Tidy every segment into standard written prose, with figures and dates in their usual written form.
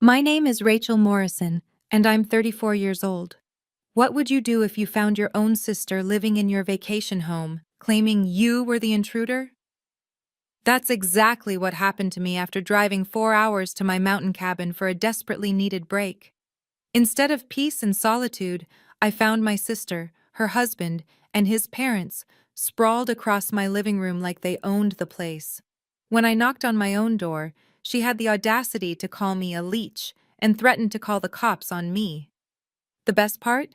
My name is Rachel Morrison, and I'm 34 years old. What would you do if you found your own sister living in your vacation home, claiming you were the intruder? That's exactly what happened to me after driving 4 hours to my mountain cabin for a desperately needed break. Instead of peace and solitude, I found my sister, her husband, and his parents sprawled across my living room like they owned the place. When I knocked on my own door, she had the audacity to call me a leech and threatened to call the cops on me. The best part?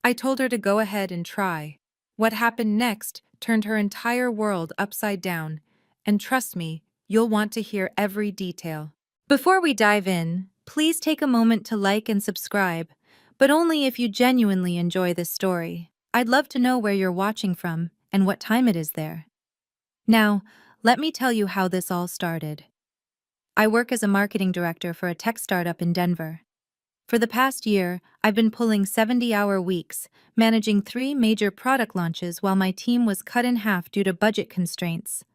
I told her to go ahead and try. What happened next turned her entire world upside down, and trust me, you'll want to hear every detail. Before we dive in, please take a moment to like and subscribe, but only if you genuinely enjoy this story. I'd love to know where you're watching from and what time it is there. Now, let me tell you how this all started. I work as a marketing director for a tech startup in Denver. For the past year, I've been pulling 70-hour weeks, managing 3 major product launches while my team was cut in half due to budget constraints.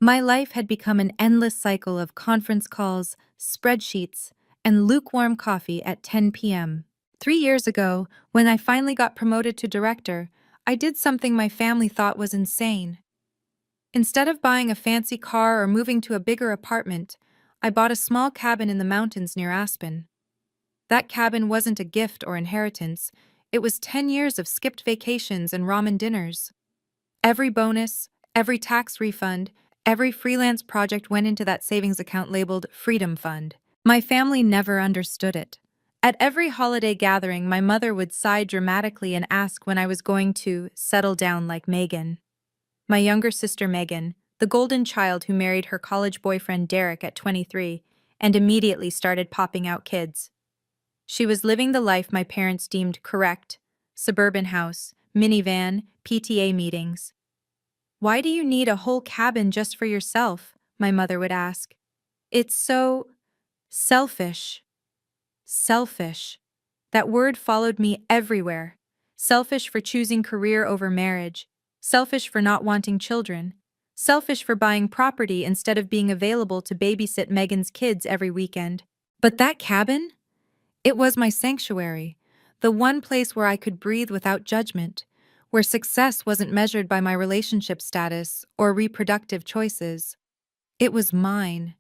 My life had become an endless cycle of conference calls, spreadsheets, and lukewarm coffee at 10 p.m. 3 years ago, when I finally got promoted to director, I did something my family thought was insane. Instead of buying a fancy car or moving to a bigger apartment, I bought a small cabin in the mountains near Aspen. That cabin wasn't a gift or inheritance, it was 10 years of skipped vacations and ramen dinners. Every bonus, every tax refund, every freelance project went into that savings account labeled Freedom Fund. My family never understood it. At every holiday gathering, my mother would sigh dramatically and ask when I was going to settle down like Megan. My younger sister Megan, the golden child who married her college boyfriend Derek at 23 and immediately started popping out kids. She was living the life my parents deemed correct: suburban house, minivan, PTA meetings. "Why do you need a whole cabin just for yourself?" my mother would ask. "It's so selfish." Selfish. That word followed me everywhere. Selfish for choosing career over marriage. Selfish for not wanting children. Selfish for buying property instead of being available to babysit Megan's kids every weekend. But that cabin? It was my sanctuary, the one place where I could breathe without judgment, where success wasn't measured by my relationship status or reproductive choices. It was mine,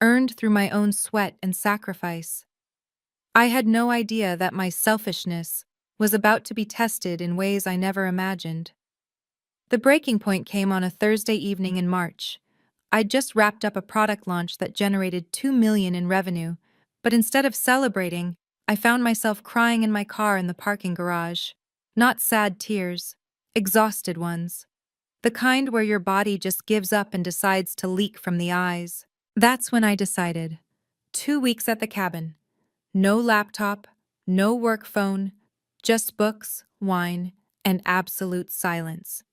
earned through my own sweat and sacrifice. I had no idea that my selfishness was about to be tested in ways I never imagined. The breaking point came on a Thursday evening in March. I'd just wrapped up a product launch that generated $2 million in revenue, but instead of celebrating, I found myself crying in my car in the parking garage. Not sad tears, exhausted ones. The kind where your body just gives up and decides to leak from the eyes. That's when I decided. 2 weeks at the cabin. No laptop, no work phone, just books, wine, and absolute silence.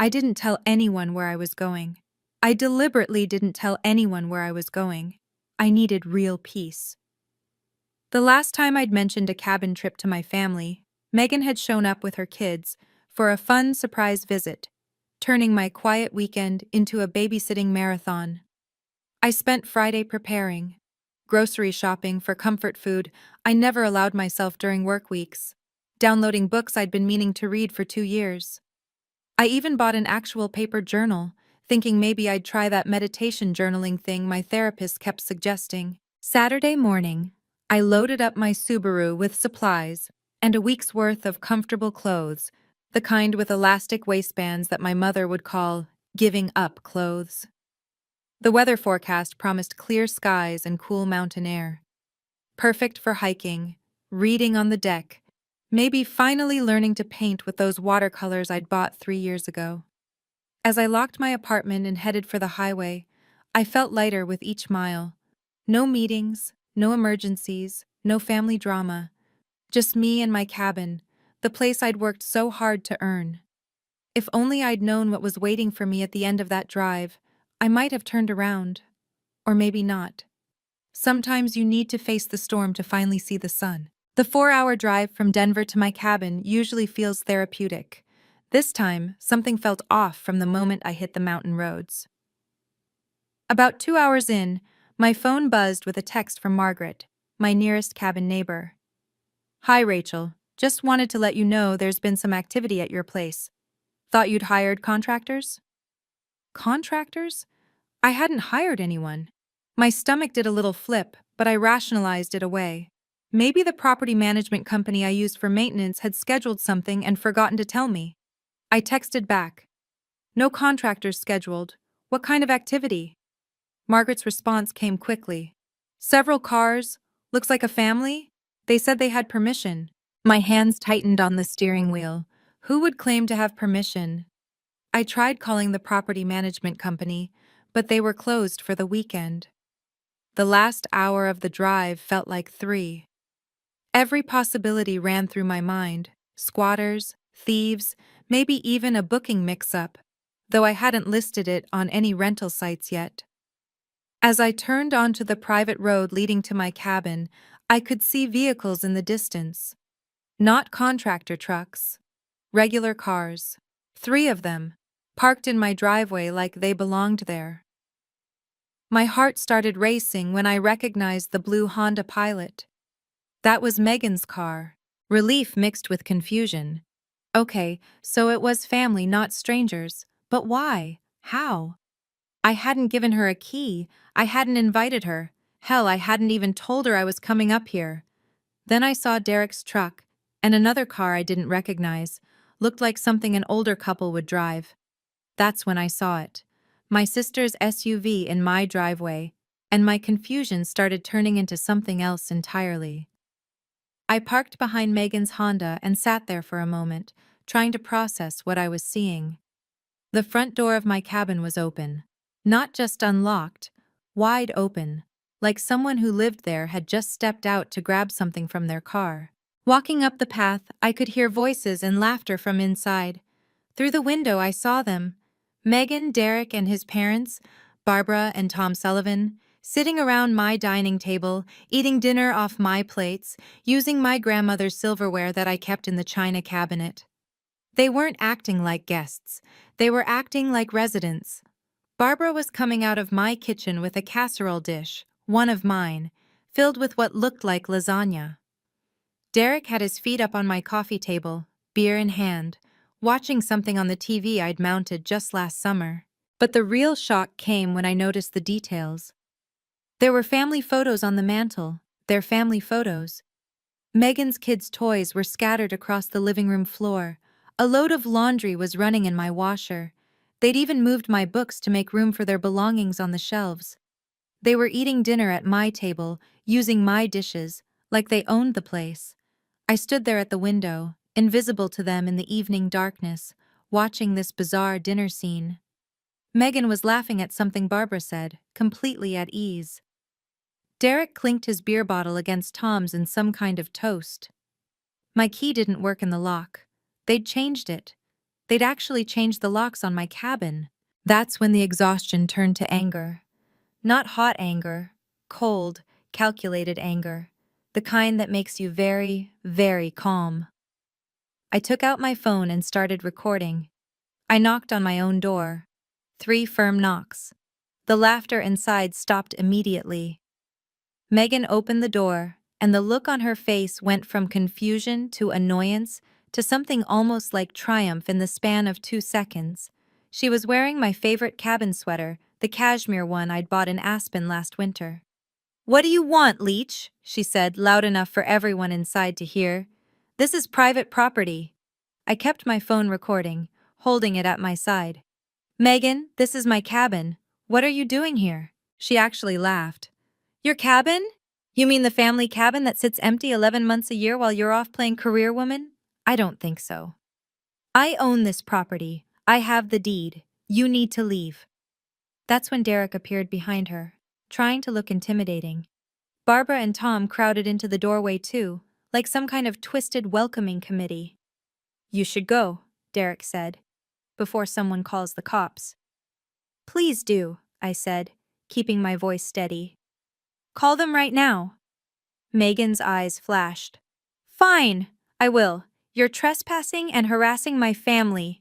I didn't tell anyone where I was going. I deliberately didn't tell anyone where I was going. I needed real peace. The last time I'd mentioned a cabin trip to my family, Megan had shown up with her kids for a fun surprise visit, turning my quiet weekend into a babysitting marathon. I spent Friday preparing, grocery shopping for comfort food I never allowed myself during work weeks, downloading books I'd been meaning to read for 2 years. I even bought an actual paper journal, thinking maybe I'd try that meditation journaling thing my therapist kept suggesting. Saturday morning, I loaded up my Subaru with supplies and a week's worth of comfortable clothes, the kind with elastic waistbands that my mother would call giving up clothes. The weather forecast promised clear skies and cool mountain air. Perfect for hiking, reading on the deck, maybe finally learning to paint with those watercolors I'd bought 3 years ago. As I locked my apartment and headed for the highway, I felt lighter with each mile. No meetings, no emergencies, no family drama. Just me and my cabin, the place I'd worked so hard to earn. If only I'd known what was waiting for me at the end of that drive, I might have turned around. Or maybe not. Sometimes you need to face the storm to finally see the sun. The 4-hour drive from Denver to my cabin usually feels therapeutic. This time, something felt off from the moment I hit the mountain roads. About 2 hours in, My phone buzzed with a text from Margaret, my nearest cabin neighbor. Hi, Rachel. Just wanted to let you know there's been some activity at your place. Thought you'd hired contractors? Contractors? I hadn't hired anyone. My stomach did a little flip, but I rationalized it away. Maybe the property management company I used for maintenance had scheduled something and forgotten to tell me. I texted back. No contractors scheduled. What kind of activity? Margaret's response came quickly. Several cars. Looks like a family? They said they had permission. My hands tightened on the steering wheel. Who would claim to have permission? I tried calling the property management company, but they were closed for the weekend. The last hour of the drive felt like 3. Every possibility ran through my mind: squatters, thieves, maybe even a booking mix-up, though I hadn't listed it on any rental sites yet. As I turned onto the private road leading to my cabin, I could see vehicles in the distance. Not contractor trucks. Regular cars. 3 of them, parked in my driveway like they belonged there. My heart started racing when I recognized the blue Honda Pilot. That was Megan's car. Relief mixed with confusion. Okay, so it was family, not strangers. But why? How? I hadn't given her a key. I hadn't invited her. Hell, I hadn't even told her I was coming up here. Then I saw Derek's truck, and another car I didn't recognize. Looked like something an older couple would drive. That's when I saw it. My sister's SUV in my driveway, and my confusion started turning into something else entirely. I parked behind Megan's Honda and sat there for a moment, trying to process what I was seeing. The front door of my cabin was open. Not just unlocked, wide open, like someone who lived there had just stepped out to grab something from their car. Walking up the path, I could hear voices and laughter from inside. Through the window, I saw them. Megan, Derek, and his parents, Barbara and Tom Sullivan, sitting around my dining table, eating dinner off my plates, using my grandmother's silverware that I kept in the china cabinet. They weren't acting like guests. They were acting like residents. Barbara was coming out of my kitchen with a casserole dish, one of mine, filled with what looked like lasagna. Derek had his feet up on my coffee table, beer in hand, watching something on the TV I'd mounted just last summer. But the real shock came when I noticed the details. There were family photos on the mantel, their family photos. Megan's kids' toys were scattered across the living room floor. A load of laundry was running in my washer. They'd even moved my books to make room for their belongings on the shelves. They were eating dinner at my table, using my dishes, like they owned the place. I stood there at the window, invisible to them in the evening darkness, watching this bizarre dinner scene. Megan was laughing at something Barbara said, completely at ease. Derek clinked his beer bottle against Tom's in some kind of toast. My key didn't work in the lock. They'd changed it. They'd actually changed the locks on my cabin. That's when the exhaustion turned to anger. Not hot anger, cold, calculated anger. The kind that makes you very, very calm. I took out my phone and started recording. I knocked on my own door. 3 firm knocks. The laughter inside stopped immediately. Megan opened the door, and the look on her face went from confusion to annoyance to something almost like triumph in the span of 2 seconds. She was wearing my favorite cabin sweater, the cashmere one I'd bought in Aspen last winter. "What do you want, Leech?" she said, loud enough for everyone inside to hear. "This is private property." I kept my phone recording, holding it at my side. "Megan, this is my cabin. What are you doing here?" She actually laughed. "Your cabin? You mean the family cabin that sits empty 11 months a year while you're off playing career woman? I don't think so. I own this property. I have the deed. You need to leave." That's when Derek appeared behind her, trying to look intimidating. Barbara and Tom crowded into the doorway too, like some kind of twisted welcoming committee. "You should go," Derek said, "before someone calls the cops." "Please do," I said, keeping my voice steady. "Call them right now." Megan's eyes flashed. "Fine, I will. You're trespassing and harassing my family."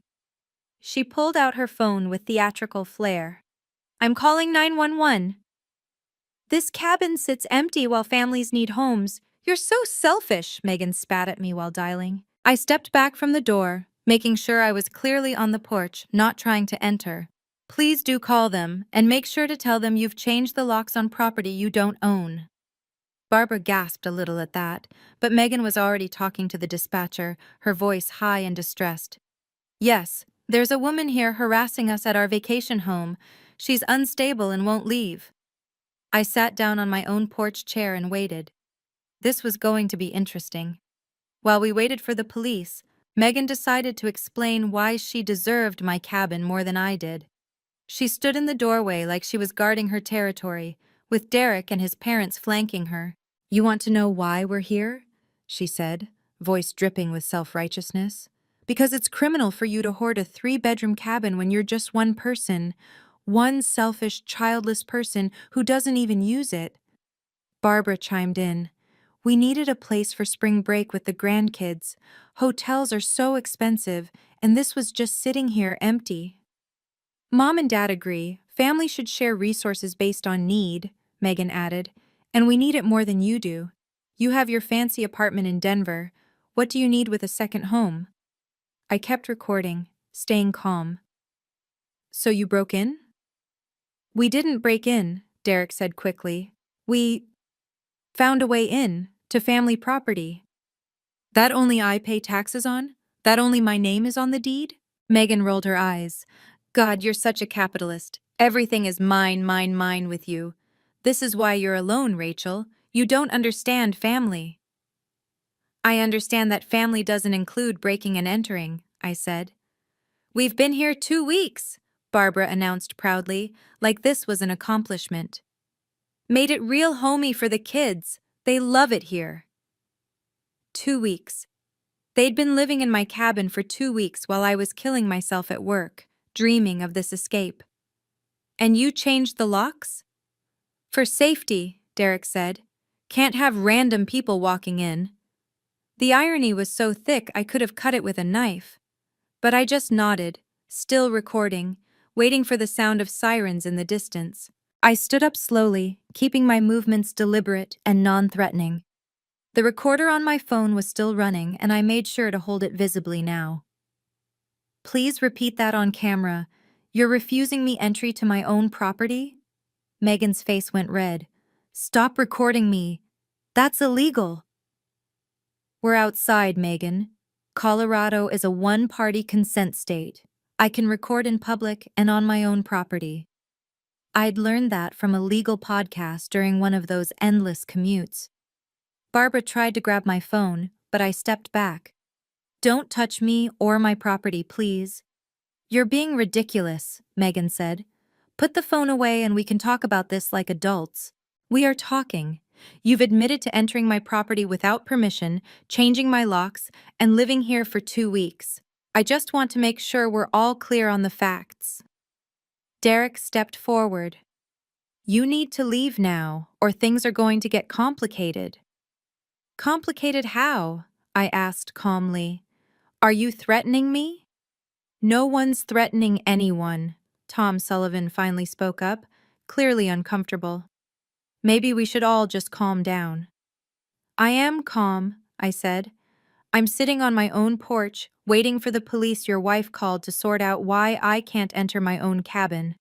She pulled out her phone with theatrical flair. "I'm calling 911. This cabin sits empty while families need homes. You're so selfish, Megan spat at me while dialing. I stepped back from the door, making sure I was clearly on the porch, not trying to enter. Please do call them, and make sure to tell them you've changed the locks on property you don't own. Barbara gasped a little at that, but Megan was already talking to the dispatcher, her voice high and distressed. Yes, there's a woman here harassing us at our vacation home. She's unstable and won't leave. I sat down on my own porch chair and waited. This was going to be interesting. While we waited for the police, Megan decided to explain why she deserved my cabin more than I did. She stood in the doorway like she was guarding her territory, with Derek and his parents flanking her. You want to know why we're here? She said, voice dripping with self-righteousness. Because it's criminal for you to hoard a 3-bedroom cabin when you're just one person, one selfish, childless person who doesn't even use it. Barbara chimed in. We needed a place for spring break with the grandkids. Hotels are so expensive, and this was just sitting here empty. Mom and Dad agree. Family should share resources based on need, Megan added, and we need it more than you do. You have your fancy apartment in Denver. What do you need with a second home? I kept recording, staying calm. So you broke in? We didn't break in, Derek said quickly. We found a way in, to family property. That only I pay taxes on? That only my name is on the deed? Megan rolled her eyes. God, you're such a capitalist. Everything is mine, mine, mine with you. This is why you're alone, Rachel. You don't understand family. I understand that family doesn't include breaking and entering, I said. We've been here 2 weeks, Barbara announced proudly, like this was an accomplishment. Made it real homey for the kids. They love it here. 2 weeks. They'd been living in my cabin for 2 weeks while I was killing myself at work, dreaming of this escape. And you changed the locks? For safety, Derek said. Can't have random people walking in. The irony was so thick I could have cut it with a knife. But I just nodded, still recording, waiting for the sound of sirens in the distance. I stood up slowly, keeping my movements deliberate and non-threatening. The recorder on my phone was still running, and I made sure to hold it visibly now. Please repeat that on camera. You're refusing me entry to my own property? Megan's face went red. Stop recording me. That's illegal. We're outside, Megan. Colorado is a one-party consent state. I can record in public and on my own property. I'd learned that from a legal podcast during one of those endless commutes. Barbara tried to grab my phone, but I stepped back. Don't touch me or my property, please. You're being ridiculous, Megan said. Put the phone away and we can talk about this like adults. We are talking. You've admitted to entering my property without permission, changing my locks, and living here for 2 weeks. I just want to make sure we're all clear on the facts. Derek stepped forward. You need to leave now, or things are going to get complicated. Complicated how? I asked calmly. Are you threatening me? No one's threatening anyone, Tom Sullivan finally spoke up, clearly uncomfortable. Maybe we should all just calm down. I am calm, I said. I'm sitting on my own porch, waiting for the police your wife called to sort out why I can't enter my own cabin.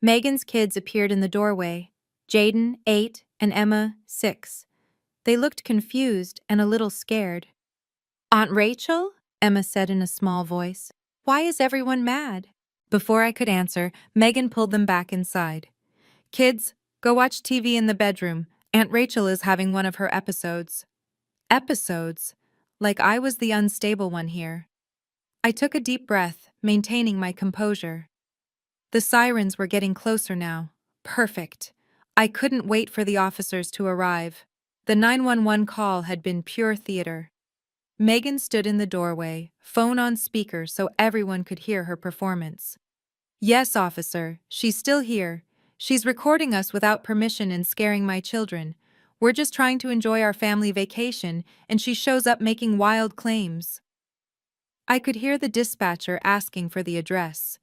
Megan's kids appeared in the doorway, Jaden, 8, and Emma, 6. They looked confused and a little scared. Aunt Rachel? Emma said in a small voice. Why is everyone mad? Before I could answer, Megan pulled them back inside. Kids, go watch TV in the bedroom. Aunt Rachel is having one of her episodes. Episodes? Like I was the unstable one here. I took a deep breath, maintaining my composure. The sirens were getting closer now. Perfect. I couldn't wait for the officers to arrive. The 911 call had been pure theater. Megan stood in the doorway, phone on speaker so everyone could hear her performance. Yes, officer, she's still here. She's recording us without permission and scaring my children. We're just trying to enjoy our family vacation, and she shows up making wild claims. I could hear the dispatcher asking for the address.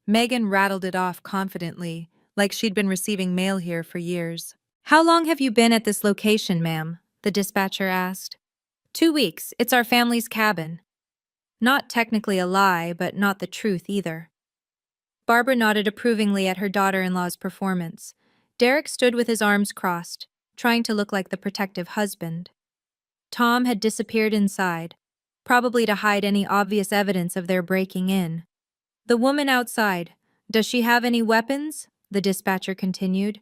Megan rattled it off confidently, like she'd been receiving mail here for years. How long have you been at this location, ma'am? The dispatcher asked. 2 weeks. It's our family's cabin. Not technically a lie, but not the truth either. Barbara nodded approvingly at her daughter-in-law's performance. Derek stood with his arms crossed, trying to look like the protective husband. Tom had disappeared inside, probably to hide any obvious evidence of their breaking in. The woman outside, does she have any weapons? The dispatcher continued.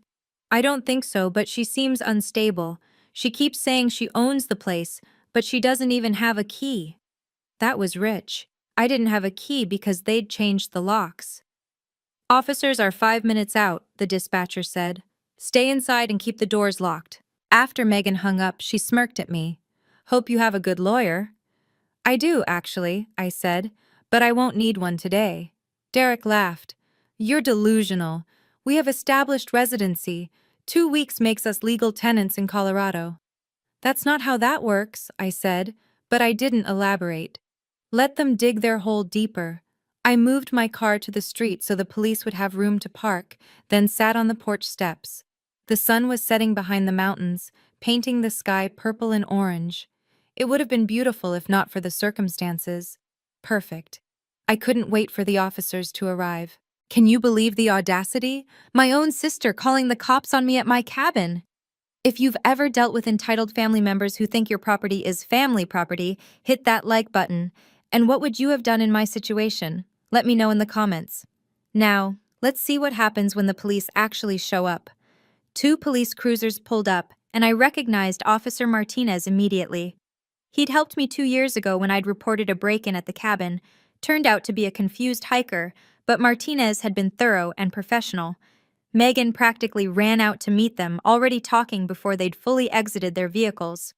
I don't think so, but she seems unstable. She keeps saying she owns the place, but she doesn't even have a key. That was rich. I didn't have a key because they'd changed the locks. Officers are 5 minutes out, the dispatcher said. Stay inside and keep the doors locked. After Megan hung up, she smirked at me. Hope you have a good lawyer. I do, actually, I said, but I won't need one today. Derek laughed. You're delusional. We have established residency. 2 weeks makes us legal tenants in Colorado. That's not how that works, I said, but I didn't elaborate. Let them dig their hole deeper. I moved my car to the street so the police would have room to park, then sat on the porch steps. The sun was setting behind the mountains, painting the sky purple and orange. It would have been beautiful if not for the circumstances. Perfect. I couldn't wait for the officers to arrive. Can you believe the audacity? My own sister calling the cops on me at my cabin. If you've ever dealt with entitled family members who think your property is family property, hit that like button. And what would you have done in my situation? Let me know in the comments. Now, let's see what happens when the police actually show up. 2 police cruisers pulled up, and I recognized Officer Martinez immediately. He'd helped me 2 years ago when I'd reported a break-in at the cabin. Turned out to be a confused hiker, but Martinez had been thorough and professional. Megan practically ran out to meet them, already talking before they'd fully exited their vehicles.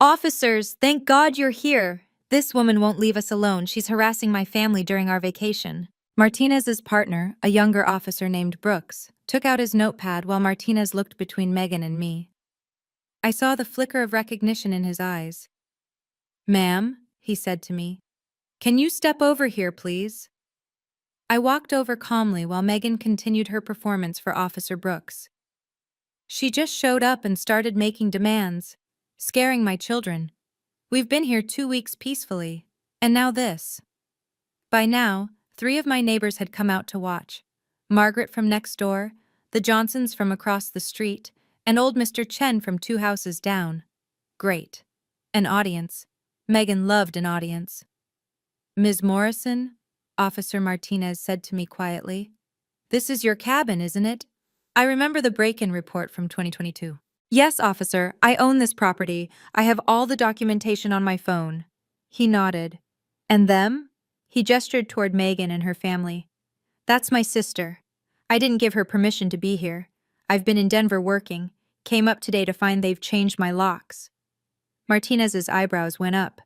Officers, thank God you're here. This woman won't leave us alone. She's harassing my family during our vacation. Martinez's partner, a younger officer named Brooks, took out his notepad while Martinez looked between Megan and me. I saw the flicker of recognition in his eyes. Ma'am, he said to me, can you step over here, please? I walked over calmly while Megan continued her performance for Officer Brooks. She just showed up and started making demands, scaring my children. We've been here 2 weeks peacefully, and now this. By now, 3 of my neighbors had come out to watch. Margaret from next door, the Johnsons from across the street, and old Mr. Chen from 2 houses down. Great. An audience. Megan loved an audience. Ms. Morrison, Officer Martinez said to me quietly, this is your cabin, isn't it? I remember the break-in report from 2022. Yes, officer, I own this property. I have all the documentation on my phone. He nodded. And them? He gestured toward Megan and her family. That's my sister. I didn't give her permission to be here. I've been in Denver working. Came up today to find they've changed my locks. Martinez's eyebrows went up.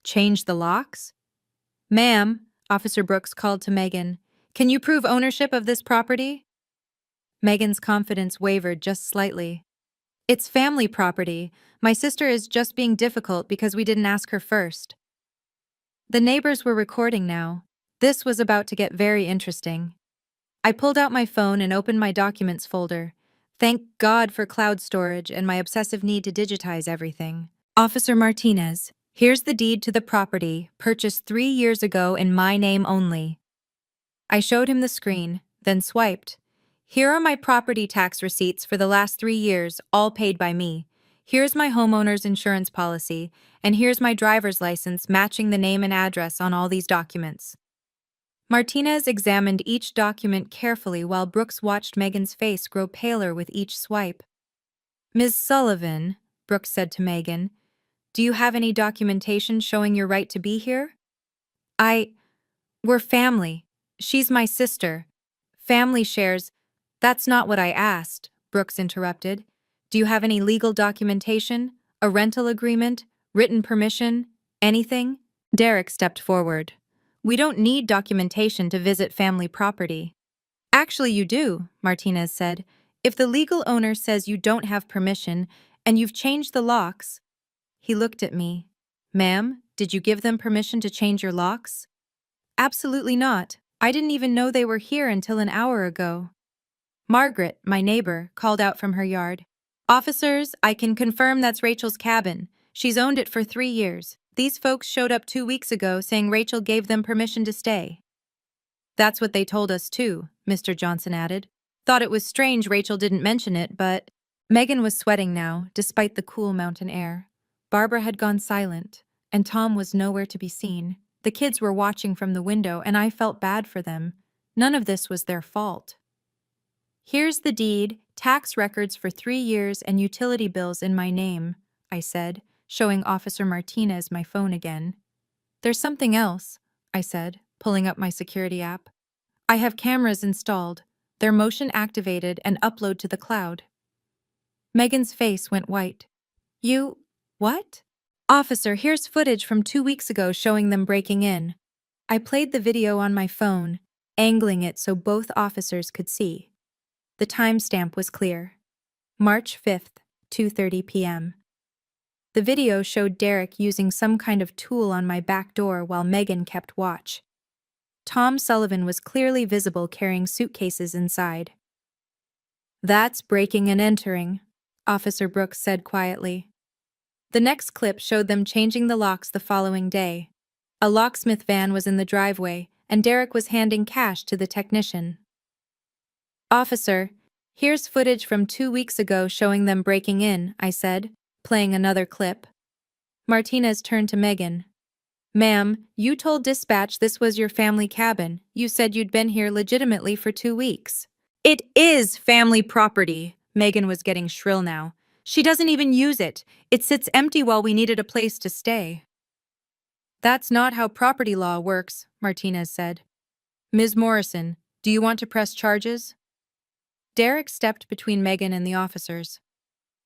Changed the locks? Ma'am, Officer Brooks called to Megan, can you prove ownership of this property? Megan's confidence wavered just slightly. It's family property. My sister is just being difficult because we didn't ask her first. The neighbors were recording now. This was about to get very interesting. I pulled out my phone and opened my documents folder. Thank God for cloud storage and my obsessive need to digitize everything. Officer Martinez, here's the deed to the property, purchased 3 years ago in my name only. I showed him the screen, then swiped. Here are my property tax receipts for the last 3 years, all paid by me. Here's my homeowner's insurance policy, and here's my driver's license matching the name and address on all these documents. Martinez examined each document carefully while Brooks watched Megan's face grow paler with each swipe. Ms. Sullivan, Brooks said to Megan, do you have any documentation showing your right to be here? We're family. She's my sister. Family shares. That's not what I asked, Brooks interrupted. Do you have any legal documentation? A rental agreement? Written permission? Anything? Derek stepped forward. We don't need documentation to visit family property. Actually, you do, Martinez said. If the legal owner says you don't have permission and you've changed the locks. He looked at me. Ma'am, did you give them permission to change your locks? Absolutely not. I didn't even know they were here until an hour ago. Margaret, my neighbor, called out from her yard. Officers, I can confirm that's Rachel's cabin. She's owned it for 3 years. These folks showed up 2 weeks ago saying Rachel gave them permission to stay. That's what they told us too, Mr. Johnson added. Thought it was strange Rachel didn't mention it, but… Megan was sweating now, despite the cool mountain air. Barbara had gone silent, and Tom was nowhere to be seen. The kids were watching from the window, and I felt bad for them. None of this was their fault. Here's the deed, tax records for 3 years, and utility bills in my name, I said, showing Officer Martinez my phone again. There's something else, I said, pulling up my security app. I have cameras installed. They're motion activated and upload to the cloud. Megan's face went white. You… what? Officer, here's footage from 2 weeks ago showing them breaking in. I played the video on my phone, angling it so both officers could see. The timestamp was clear. March 5th, 2:30 p.m. The video showed Derek using some kind of tool on my back door while Megan kept watch. Tom Sullivan was clearly visible carrying suitcases inside. That's breaking and entering, Officer Brooks said quietly. The next clip showed them changing the locks the following day. A locksmith van was in the driveway, and Derek was handing cash to the technician. Officer, here's footage from 2 weeks ago showing them breaking in, I said, playing another clip. Martinez turned to Megan. Ma'am, you told dispatch this was your family cabin. You said you'd been here legitimately for 2 weeks. It is family property. Megan was getting shrill now. She doesn't even use it. It sits empty while we needed a place to stay. That's not how property law works, Martinez said. Ms. Morrison, do you want to press charges? Derek stepped between Megan and the officers.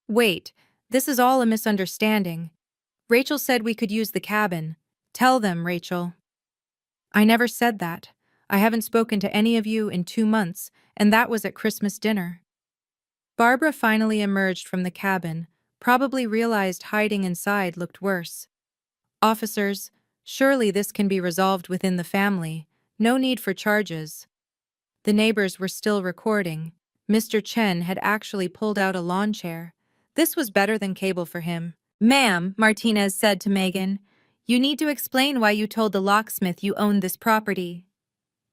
Wait, this is all a misunderstanding. Rachel said we could use the cabin. Tell them, Rachel. I never said that. I haven't spoken to any of you in 2 months, and that was at Christmas dinner. Barbara finally emerged from the cabin, probably realized hiding inside looked worse. Officers, surely this can be resolved within the family. No need for charges. The neighbors were still recording. Mr. Chen had actually pulled out a lawn chair. This was better than cable for him. Ma'am, Martinez said to Megan, you need to explain why you told the locksmith you owned this property.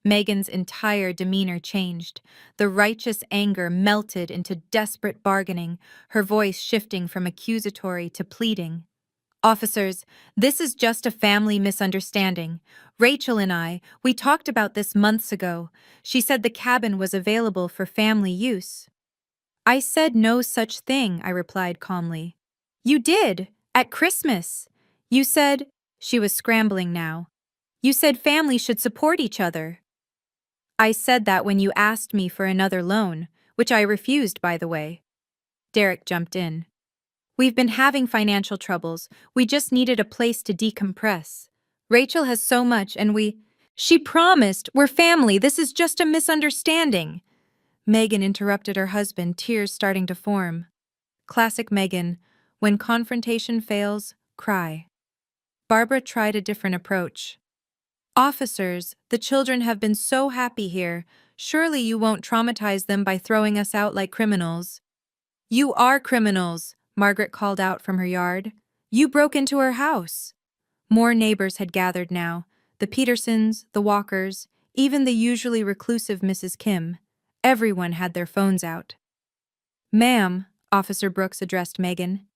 Megan's entire demeanor changed. The righteous anger melted into desperate bargaining, her voice shifting from accusatory to pleading. Officers, this is just a family misunderstanding. Rachel and I, we talked about this months ago. She said the cabin was available for family use. I said no such thing, I replied calmly. You did, at Christmas. You said… She was scrambling now. You said family should support each other. I said that when you asked me for another loan, which I refused, by the way. Derek jumped in. We've been having financial troubles. We just needed a place to decompress. Rachel has so much and we… She promised, we're family, this is just a misunderstanding. Megan interrupted her husband, tears starting to form. Classic Megan, when confrontation fails, cry. Barbara tried a different approach. Officers, the children have been so happy here. Surely you won't traumatize them by throwing us out like criminals. You are criminals, Margaret called out from her yard. You broke into her house. More neighbors had gathered now. The Petersons, the Walkers, even the usually reclusive Mrs. Kim. Everyone had their phones out. Ma'am, Officer Brooks addressed Megan.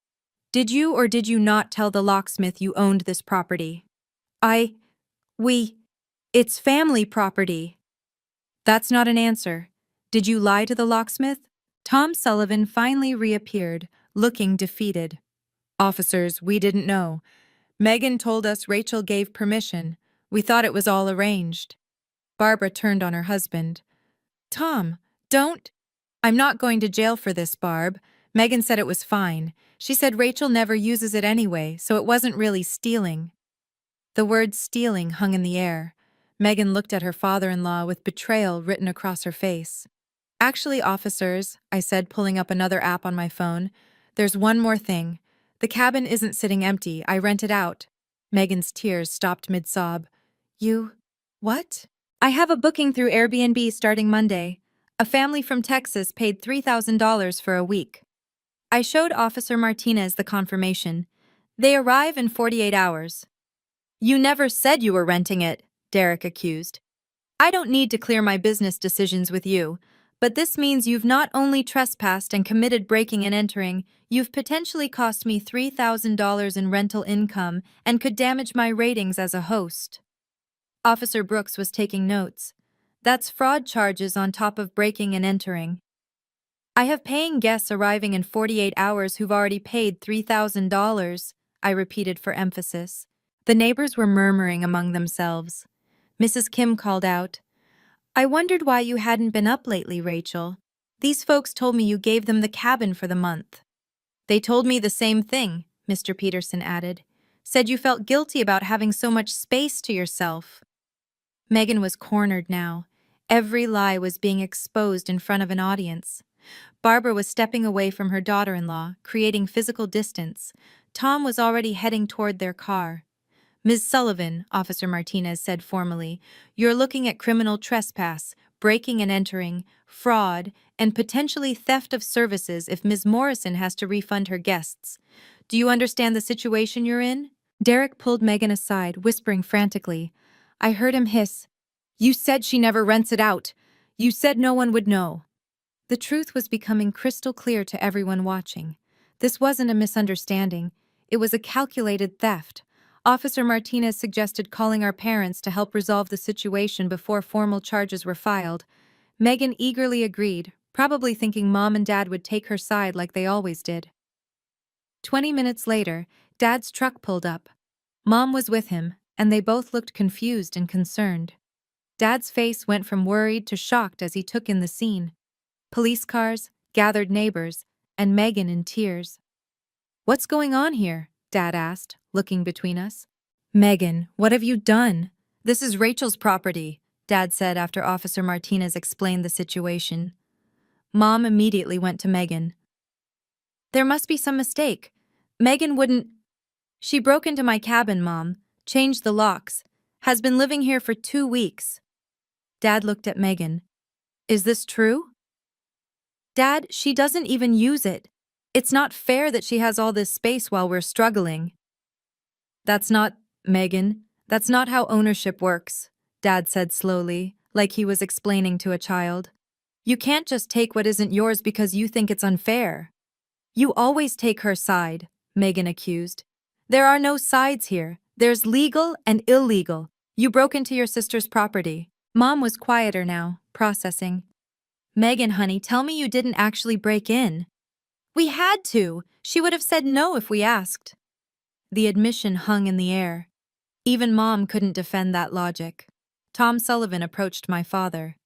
Did you or did you not tell the locksmith you owned this property? It's family property. That's not an answer. Did you lie to the locksmith? Tom Sullivan finally reappeared, looking defeated. Officers, we didn't know. Megan told us Rachel gave permission. We thought it was all arranged. Barbara turned on her husband. Tom, don't… I'm not going to jail for this, Barb. Megan said it was fine. She said Rachel never uses it anyway, so it wasn't really stealing. The word stealing hung in the air. Megan looked at her father-in-law with betrayal written across her face. Actually, officers, I said, pulling up another app on my phone, there's one more thing. The cabin isn't sitting empty. I rent it out. Megan's tears stopped mid-sob. You… what? I have a booking through Airbnb starting Monday. A family from Texas paid $3,000 for a week. I showed Officer Martinez the confirmation. They arrive in 48 hours. You never said you were renting it, Derek accused. I don't need to clear my business decisions with you, but this means you've not only trespassed and committed breaking and entering, you've potentially cost me $3,000 in rental income and could damage my ratings as a host. Officer Brooks was taking notes. That's fraud charges on top of breaking and entering. I have paying guests arriving in 48 hours who've already paid $3,000, I repeated for emphasis. The neighbors were murmuring among themselves. Mrs. Kim called out, I wondered why you hadn't been up lately, Rachel. These folks told me you gave them the cabin for the month. They told me the same thing, Mr. Peterson added. Said you felt guilty about having so much space to yourself. Megan was cornered now. Every lie was being exposed in front of an audience. Barbara was stepping away from her daughter-in-law, creating physical distance. Tom was already heading toward their car. Ms. Sullivan, Officer Martinez said formally, you're looking at criminal trespass, breaking and entering, fraud, and potentially theft of services if Ms. Morrison has to refund her guests. Do you understand the situation you're in? Derek pulled Megan aside, whispering frantically. I heard him hiss. You said she never rents it out. You said no one would know. The truth was becoming crystal clear to everyone watching. This wasn't a misunderstanding. It was a calculated theft. Officer Martinez suggested calling our parents to help resolve the situation before formal charges were filed. Megan eagerly agreed, probably thinking Mom and Dad would take her side like they always did. 20 minutes later, Dad's truck pulled up. Mom was with him, and they both looked confused and concerned. Dad's face went from worried to shocked as he took in the scene. Police cars, gathered neighbors, and Megan in tears. What's going on here? Dad asked, looking between us. Megan, what have you done? This is Rachel's property, Dad said after Officer Martinez explained the situation. Mom immediately went to Megan. There must be some mistake. Megan wouldn't... She broke into my cabin, Mom, changed the locks, has been living here for 2 weeks. Dad looked at Megan. Is this true? Dad, she doesn't even use it. It's not fair that she has all this space while we're struggling. That's not, Megan, that's not how ownership works, Dad said slowly, like he was explaining to a child. You can't just take what isn't yours because you think it's unfair. You always take her side, Megan accused. There are no sides here. There's legal and illegal. You broke into your sister's property. Mom was quieter now, processing. Megan, honey, tell me you didn't actually break in. We had to. She would have said no if we asked. The admission hung in the air. Even Mom couldn't defend that logic. Tom Sullivan approached my father.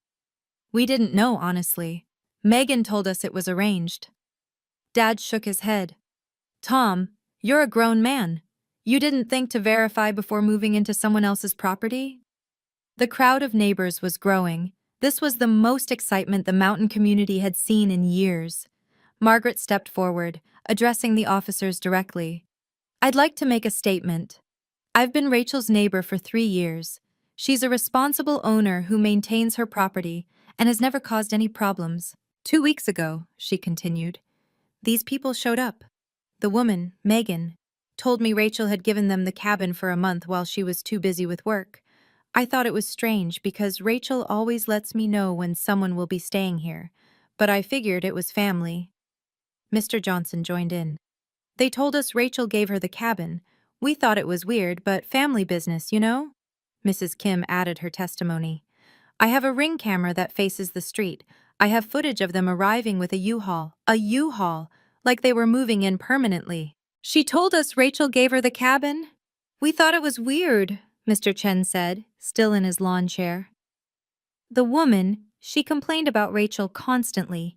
We didn't know, honestly. Megan told us it was arranged. Dad shook his head. Tom, you're a grown man. You didn't think to verify before moving into someone else's property? The crowd of neighbors was growing. This was the most excitement the mountain community had seen in years. Margaret stepped forward, addressing the officers directly. I'd like to make a statement. I've been Rachel's neighbor for 3 years. She's a responsible owner who maintains her property and has never caused any problems. 2 weeks ago, she continued, these people showed up. The woman, Megan, told me Rachel had given them the cabin for a month while she was too busy with work. I thought it was strange because Rachel always lets me know when someone will be staying here, but I figured it was family. Mr. Johnson joined in. They told us Rachel gave her the cabin. We thought it was weird, but family business, you know? Mrs. Kim added her testimony. I have a ring camera that faces the street. I have footage of them arriving with a U-Haul, like they were moving in permanently. She told us Rachel gave her the cabin. We thought it was weird, Mr. Chen said, still in his lawn chair. The woman, she complained about Rachel constantly,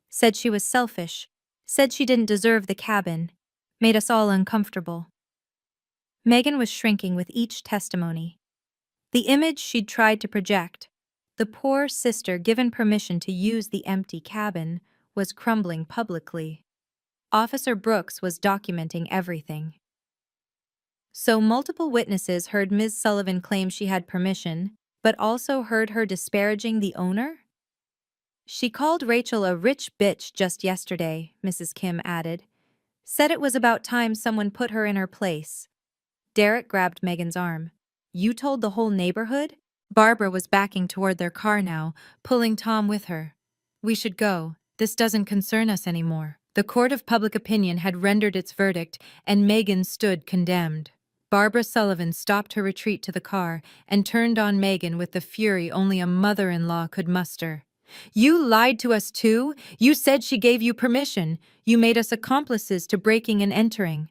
said she was selfish, said she didn't deserve the cabin, made us all uncomfortable. Megan was shrinking with each testimony. The image she'd tried to project, the poor sister given permission to use the empty cabin, was crumbling publicly. Officer Brooks was documenting everything. So multiple witnesses heard Ms. Sullivan claim she had permission, but also heard her disparaging the owner? She called Rachel a rich bitch just yesterday, Mrs. Kim added. Said it was about time someone put her in her place. Derek grabbed Megan's arm. You told the whole neighborhood? Barbara was backing toward their car now, pulling Tom with her. We should go. This doesn't concern us anymore. The court of public opinion had rendered its verdict, and Megan stood condemned. Barbara Sullivan stopped her retreat to the car and turned on Megan with the fury only a mother-in-law could muster. You lied to us too? You said she gave you permission. You made us accomplices to breaking and entering.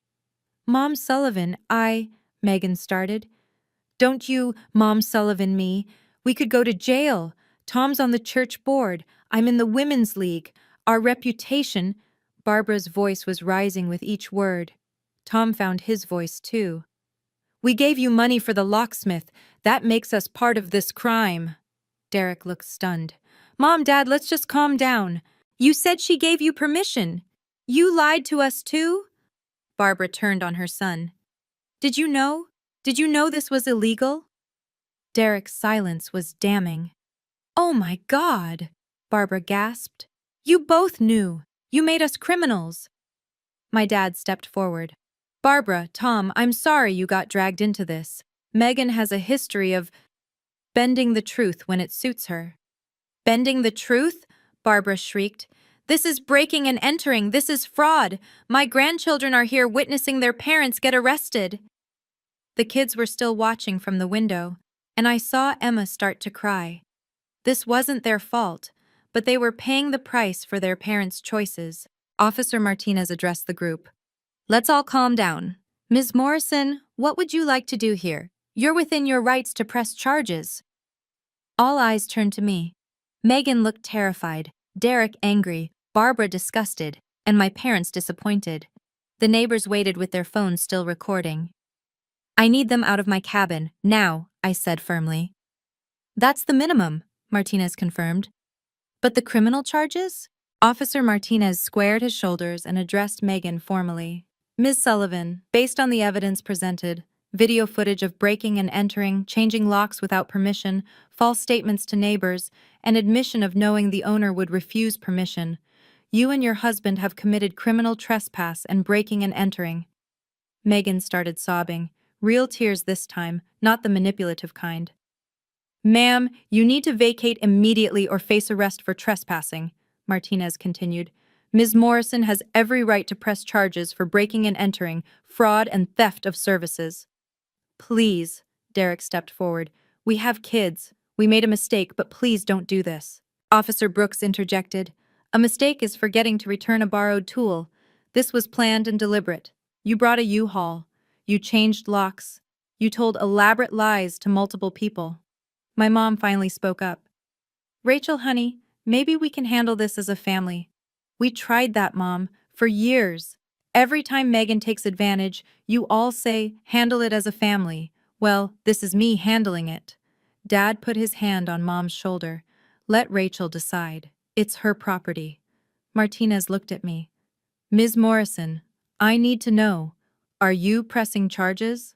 Mom Sullivan, Megan started. Don't you, Mom Sullivan me. We could go to jail. Tom's on the church board. I'm in the women's league. Our reputation. Barbara's voice was rising with each word. Tom found his voice too. We gave you money for the locksmith. That makes us part of this crime. Derek looked stunned. Mom, Dad, let's just calm down. You said she gave you permission. You lied to us too? Barbara turned on her son. Did you know? Did you know this was illegal? Derek's silence was damning. Oh my God, Barbara gasped. You both knew. You made us criminals. My dad stepped forward. Barbara, Tom, I'm sorry you got dragged into this. Megan has a history of bending the truth when it suits her. Bending the truth? Barbara shrieked. This is breaking and entering. This is fraud. My grandchildren are here witnessing their parents get arrested. The kids were still watching from the window, and I saw Emma start to cry. This wasn't their fault, but they were paying the price for their parents' choices. Officer Martinez addressed the group. Let's all calm down. Ms. Morrison, what would you like to do here? You're within your rights to press charges. All eyes turned to me. Megan looked terrified, Derek angry, Barbara disgusted, and my parents disappointed. The neighbors waited with their phones still recording. I need them out of my cabin, now, I said firmly. That's the minimum, Martinez confirmed. But the criminal charges? Officer Martinez squared his shoulders and addressed Megan formally. Ms. Sullivan, based on the evidence presented, video footage of breaking and entering, changing locks without permission, false statements to neighbors, and admission of knowing the owner would refuse permission, you and your husband have committed criminal trespass and breaking and entering. Megan started sobbing, real tears this time, not the manipulative kind. Ma'am, you need to vacate immediately or face arrest for trespassing, Martinez continued. Ms. Morrison has every right to press charges for breaking and entering, fraud, and theft of services. Please, Derek stepped forward. We have kids. We made a mistake, but please don't do this. Officer Brooks interjected. A mistake is forgetting to return a borrowed tool. This was planned and deliberate. You brought a U-Haul. You changed locks. You told elaborate lies to multiple people. My mom finally spoke up. Rachel, honey, maybe we can handle this as a family. We tried that, Mom, for years. Every time Megan takes advantage, you all say, handle it as a family. Well, this is me handling it. Dad put his hand on Mom's shoulder. Let Rachel decide. It's her property. Martinez looked at me. Ms. Morrison, I need to know, are you pressing charges?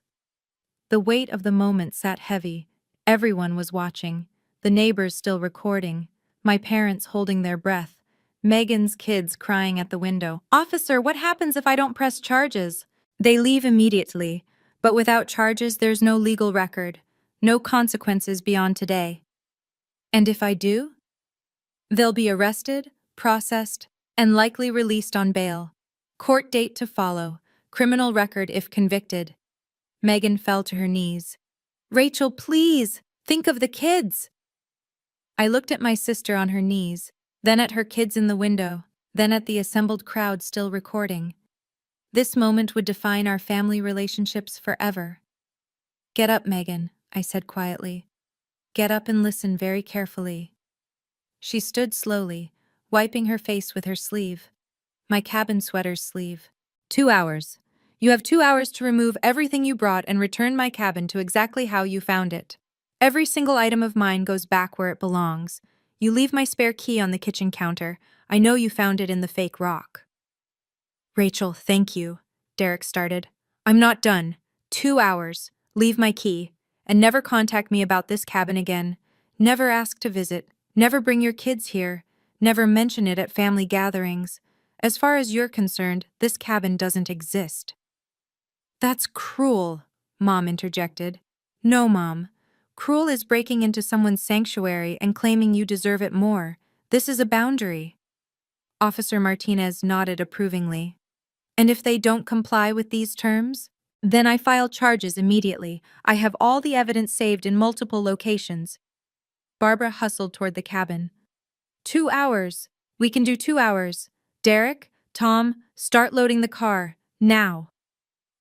The weight of the moment sat heavy. Everyone was watching. The neighbors still recording. My parents holding their breath. Megan's kids crying at the window. Officer, what happens if I don't press charges? They leave immediately, but without charges there's no legal record, no consequences beyond today. And if I do? They'll be arrested, processed, and likely released on bail. Court date to follow, criminal record if convicted. Megan fell to her knees. Rachel, please, think of the kids. I looked at my sister on her knees, then at her kids in the window, then at the assembled crowd still recording. This moment would define our family relationships forever. Get up, Megan, I said quietly. Get up and listen very carefully. She stood slowly, wiping her face with her sleeve. My cabin sweater's sleeve. 2 hours. You have 2 hours to remove everything you brought and return my cabin to exactly how you found it. Every single item of mine goes back where it belongs. You leave my spare key on the kitchen counter. I know you found it in the fake rock. Rachel, thank you, Derek started. I'm not done. 2 hours. Leave my key. And never contact me about this cabin again. Never ask to visit. Never bring your kids here. Never mention it at family gatherings. As far as you're concerned, this cabin doesn't exist." "That's cruel," Mom interjected. "No, Mom. Cruel is breaking into someone's sanctuary and claiming you deserve it more. This is a boundary." Officer Martinez nodded approvingly. "And if they don't comply with these terms? Then I file charges immediately. I have all the evidence saved in multiple locations." Barbara hustled toward the cabin. 2 hours. We can do 2 hours. Derek, Tom, start loading the car. Now.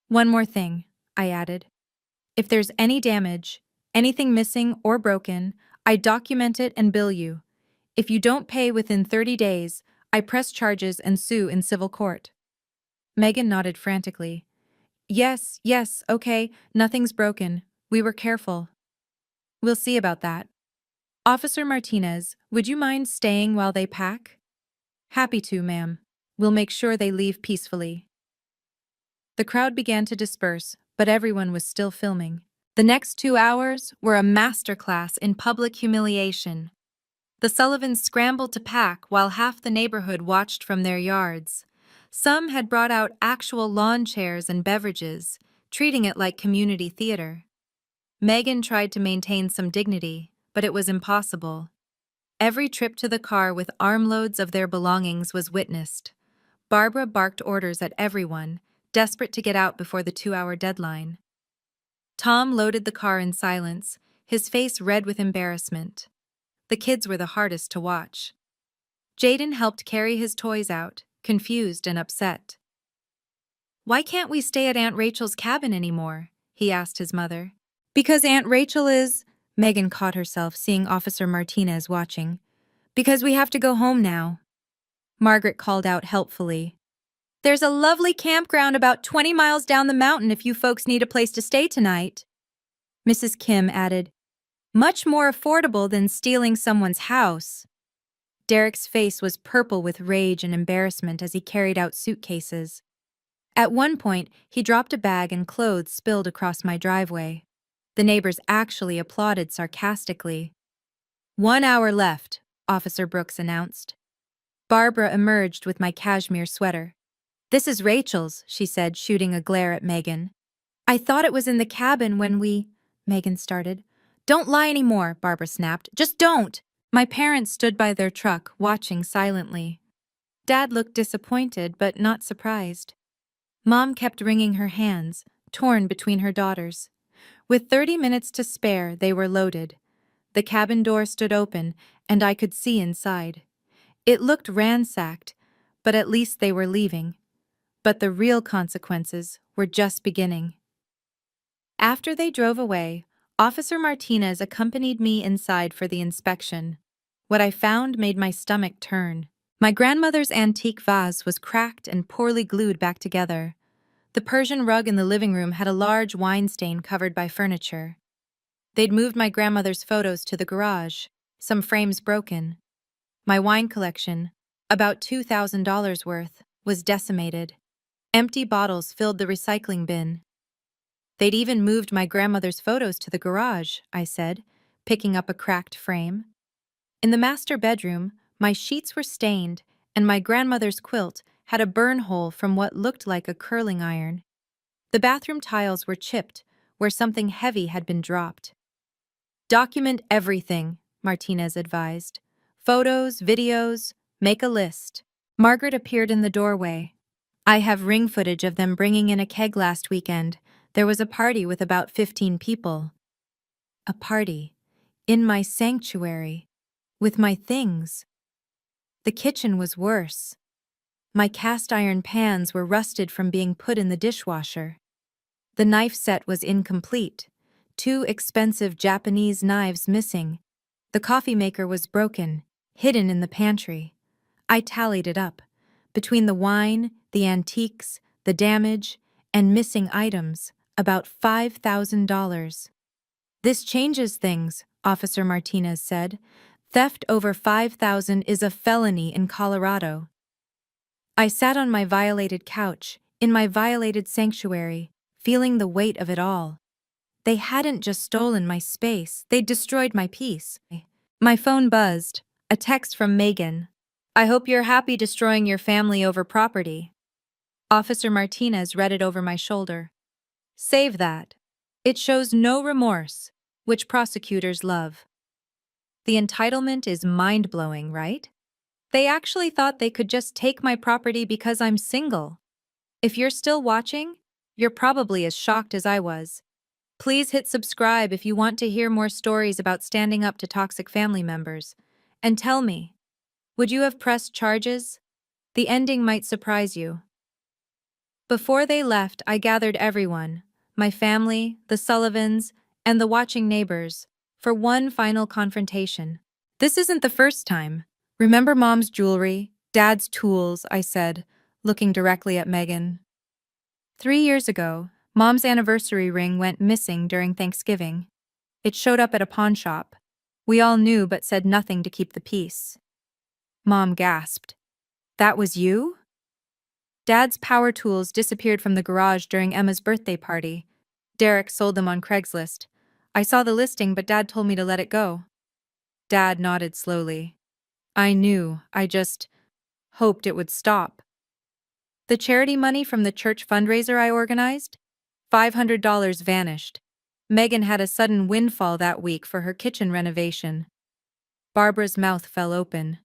One more thing, I added. If there's any damage, anything missing or broken, I document it and bill you. If you don't pay within 30 days, I press charges and sue in civil court. Megan nodded frantically. Yes, okay, nothing's broken. We were careful. We'll see about that. Officer Martinez, would you mind staying while they pack? Happy to, ma'am. We'll make sure they leave peacefully. The crowd began to disperse, but everyone was still filming. The next 2 hours were a masterclass in public humiliation. The Sullivans scrambled to pack while half the neighborhood watched from their yards. Some had brought out actual lawn chairs and beverages, treating it like community theater. Megan tried to maintain some dignity, but it was impossible. Every trip to the car with armloads of their belongings was witnessed. Barbara barked orders at everyone, desperate to get out before the 2-hour deadline. Tom loaded the car in silence, his face red with embarrassment. The kids were the hardest to watch. Jaden helped carry his toys out, confused and upset. "Why can't we stay at Aunt Rachel's cabin anymore?" he asked his mother. "Because Aunt Rachel is..." Megan caught herself, seeing Officer Martinez watching. "Because we have to go home now." Margaret called out helpfully. "There's a lovely campground about 20 miles down the mountain if you folks need a place to stay tonight." Mrs. Kim added, "Much more affordable than stealing someone's house." Derek's face was purple with rage and embarrassment as he carried out suitcases. At one point, he dropped a bag and clothes spilled across my driveway. The neighbors actually applauded sarcastically. 1 hour left, Officer Brooks announced. Barbara emerged with my cashmere sweater. "This is Rachel's," she said, shooting a glare at Megan. "I thought it was in the cabin when we..." Megan started. "Don't lie anymore," Barbara snapped. "Just don't!" My parents stood by their truck, watching silently. Dad looked disappointed, but not surprised. Mom kept wringing her hands, torn between her daughters. With 30 minutes to spare, they were loaded. The cabin door stood open, and I could see inside. It looked ransacked, but at least they were leaving. But the real consequences were just beginning. After they drove away, Officer Martinez accompanied me inside for the inspection. What I found made my stomach turn. My grandmother's antique vase was cracked and poorly glued back together. The Persian rug in the living room had a large wine stain covered by furniture. They'd moved my grandmother's photos to the garage, some frames broken. My wine collection, about $2,000 worth, was decimated. Empty bottles filled the recycling bin. "They'd even moved my grandmother's photos to the garage," I said, picking up a cracked frame. In the master bedroom, my sheets were stained, and my grandmother's quilt had a burn hole from what looked like a curling iron. The bathroom tiles were chipped, where something heavy had been dropped. "Document everything," Martinez advised. "Photos, videos, make a list." Margaret appeared in the doorway. "I have ring footage of them bringing in a keg last weekend. There was a party with about 15 people. A party. In my sanctuary. With my things. The kitchen was worse. My cast iron pans were rusted from being put in the dishwasher. The knife set was incomplete. 2 expensive Japanese knives missing. The coffee maker was broken, hidden in the pantry. I tallied it up. Between the wine, the antiques, the damage, and missing items, about $5,000. "This changes things," Officer Martinez said. "Theft over $5,000 is a felony in Colorado." I sat on my violated couch, in my violated sanctuary, feeling the weight of it all. They hadn't just stolen my space, they'd destroyed my peace. My phone buzzed, a text from Megan. I hope you're happy destroying your family over property. Officer Martinez read it over my shoulder. Save that. It shows no remorse, which prosecutors love. The entitlement is mind-blowing, right? They actually thought they could just take my property because I'm single. If you're still watching, you're probably as shocked as I was. Please hit subscribe if you want to hear more stories about standing up to toxic family members. And tell me, would you have pressed charges? The ending might surprise you. Before they left, I gathered everyone, my family, the Sullivans, and the watching neighbors, for one final confrontation. This isn't the first time. Remember Mom's jewelry, Dad's tools, I said, looking directly at Megan. 3 years ago, Mom's anniversary ring went missing during Thanksgiving. It showed up at a pawn shop. We all knew but said nothing to keep the peace. Mom gasped. That was you? Dad's power tools disappeared from the garage during Emma's birthday party. Derek sold them on Craigslist. I saw the listing, but Dad told me to let it go. Dad nodded slowly. I knew, I just hoped it would stop. The charity money from the church fundraiser I organized? $500 vanished. Megan had a sudden windfall that week for her kitchen renovation. Barbara's mouth fell open.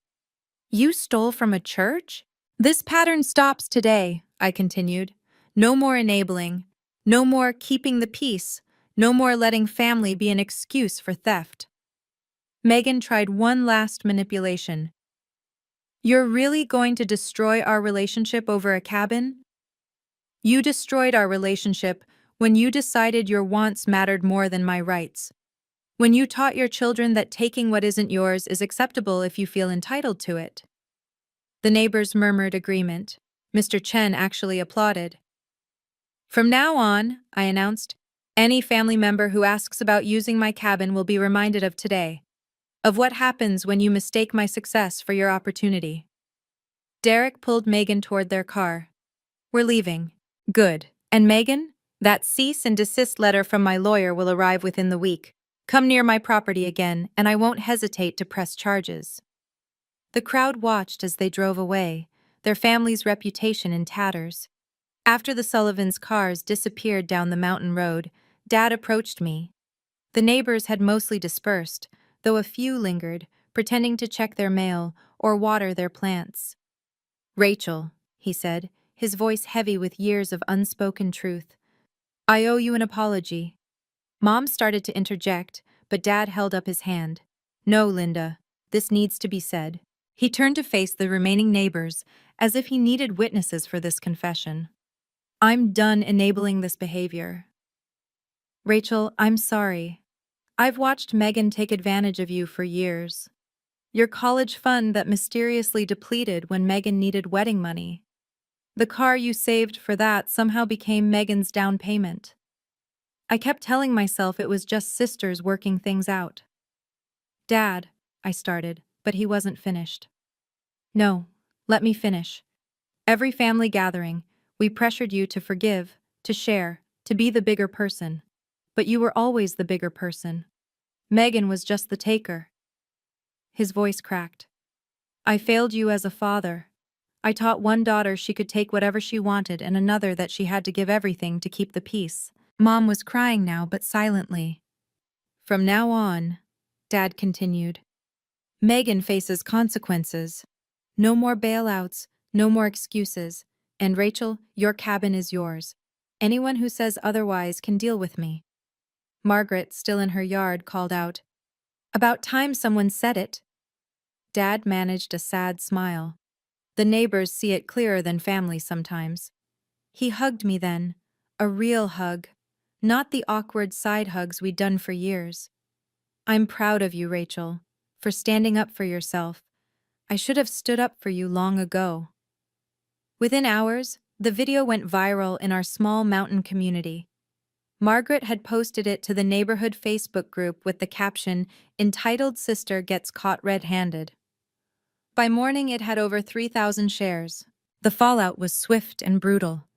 You stole from a church? This pattern stops today, I continued. No more enabling. No more keeping the peace. No more letting family be an excuse for theft. Megan tried one last manipulation. You're really going to destroy our relationship over a cabin? You destroyed our relationship when you decided your wants mattered more than my rights. When you taught your children that taking what isn't yours is acceptable if you feel entitled to it. The neighbors murmured agreement. Mr. Chen actually applauded. From now on, I announced, any family member who asks about using my cabin will be reminded of today, of what happens when you mistake my success for your opportunity. Derek pulled Megan toward their car. We're leaving. Good. And Megan? That cease and desist letter from my lawyer will arrive within the week. Come near my property again, and I won't hesitate to press charges. The crowd watched as they drove away, their family's reputation in tatters. After the Sullivans' cars disappeared down the mountain road, Dad approached me. The neighbors had mostly dispersed, though a few lingered, pretending to check their mail or water their plants. Rachel, he said, his voice heavy with years of unspoken truth. I owe you an apology. Mom started to interject, but Dad held up his hand. No, Linda, this needs to be said. He turned to face the remaining neighbors, as if he needed witnesses for this confession. I'm done enabling this behavior. Rachel, I'm sorry. I've watched Megan take advantage of you for years. Your college fund that mysteriously depleted when Megan needed wedding money. The car you saved for that somehow became Megan's down payment. I kept telling myself it was just sisters working things out. Dad, I started, but he wasn't finished. No, let me finish. Every family gathering, we pressured you to forgive, to share, to be the bigger person. But you were always the bigger person. Megan was just the taker. His voice cracked. I failed you as a father. I taught one daughter she could take whatever she wanted and another that she had to give everything to keep the peace. Mom was crying now, but silently. From now on, Dad continued, Megan faces consequences. No more bailouts, no more excuses. And Rachel, your cabin is yours. Anyone who says otherwise can deal with me. Margaret, still in her yard, called out, About time someone said it. Dad managed a sad smile. The neighbors see it clearer than family sometimes. He hugged me then, a real hug, not the awkward side hugs we'd done for years. I'm proud of you, Rachel, for standing up for yourself. I should have stood up for you long ago. Within hours, the video went viral in our small mountain community. Margaret had posted it to the neighborhood Facebook group with the caption, Entitled Sister Gets Caught Red-Handed. By morning, it had over 3,000 shares. The fallout was swift and brutal.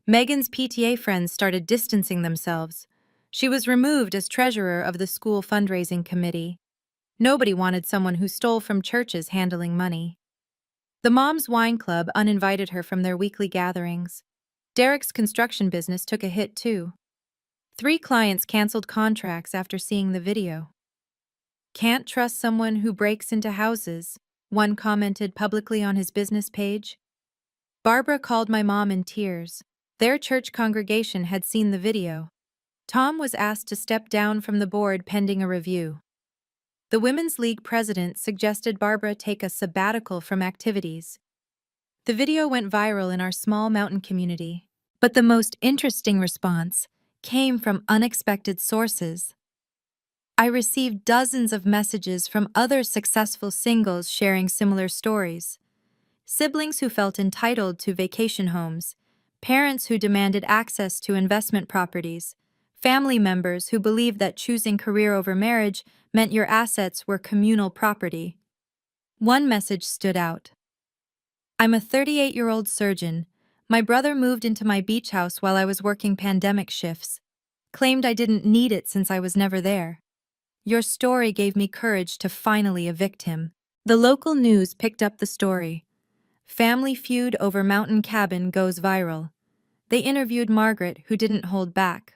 Megan's PTA friends started distancing themselves. She was removed as treasurer of the school fundraising committee. Nobody wanted someone who stole from churches handling money. The Moms Wine Club uninvited her from their weekly gatherings. Derek's construction business took a hit too. 3 clients canceled contracts after seeing the video. Can't trust someone who breaks into houses, one commented publicly on his business page. Barbara called my mom in tears. Their church congregation had seen the video. Tom was asked to step down from the board pending a review. The Women's League president suggested Barbara take a sabbatical from activities. The video went viral in our small mountain community, but the most interesting response came from unexpected sources. I received dozens of messages from other successful singles sharing similar stories. Siblings who felt entitled to vacation homes, parents who demanded access to investment properties, family members who believed that choosing career over marriage meant your assets were communal property. One message stood out. I'm a 38-year-old surgeon. My brother moved into my beach house while I was working pandemic shifts. Claimed I didn't need it since I was never there. Your story gave me courage to finally evict him. The local news picked up the story. Family feud over mountain cabin goes viral. They interviewed Margaret, who didn't hold back.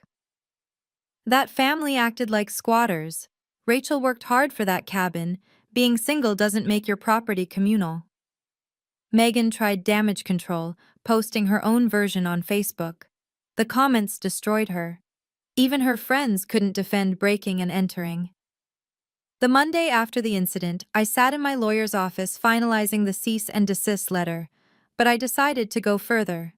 That family acted like squatters. Rachel worked hard for that cabin. Being single doesn't make your property communal. Megan tried damage control, posting her own version on Facebook. The comments destroyed her. Even her friends couldn't defend breaking and entering. The Monday after the incident, I sat in my lawyer's office finalizing the cease and desist letter, but I decided to go further.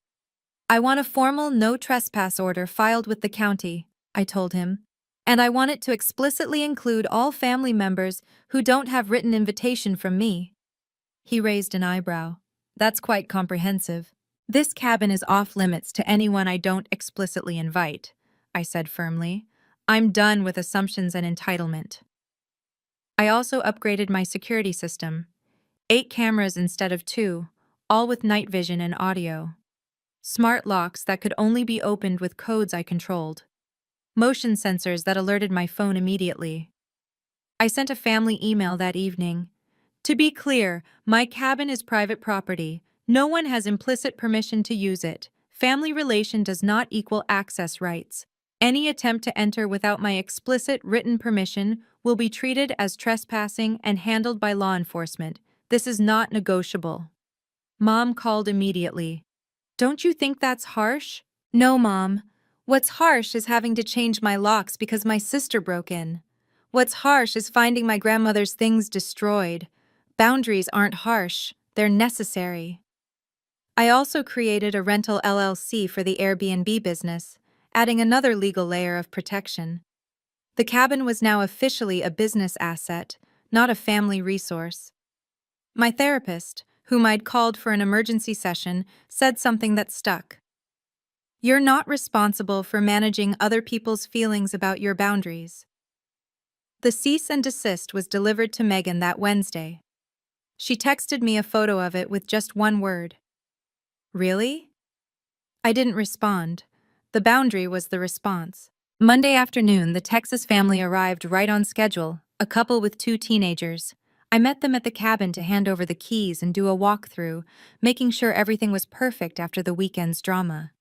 I want a formal no trespass order filed with the county, I told him, and I want it to explicitly include all family members who don't have written invitation from me. He raised an eyebrow. That's quite comprehensive. This cabin is off limits to anyone I don't explicitly invite, I said firmly. I'm done with assumptions and entitlement. I also upgraded my security system. 8 cameras instead of 2, all with night vision and audio. Smart locks that could only be opened with codes I controlled. Motion sensors that alerted my phone immediately. I sent a family email that evening. To be clear, my cabin is private property. No one has implicit permission to use it. Family relation does not equal access rights. Any attempt to enter without my explicit written permission will be treated as trespassing and handled by law enforcement. This is not negotiable. Mom called immediately. Don't you think that's harsh? No, Mom. What's harsh is having to change my locks because my sister broke in. What's harsh is finding my grandmother's things destroyed. Boundaries aren't harsh, they're necessary. I also created a rental LLC for the Airbnb business, adding another legal layer of protection. The cabin was now officially a business asset, not a family resource. My therapist, whom I'd called for an emergency session, said something that stuck. You're not responsible for managing other people's feelings about your boundaries. The cease and desist was delivered to Megan that Wednesday. She texted me a photo of it with just one word. Really? I didn't respond. The boundary was the response. Monday afternoon, the Texas family arrived right on schedule, a couple with 2 teenagers. I met them at the cabin to hand over the keys and do a walkthrough, making sure everything was perfect after the weekend's drama.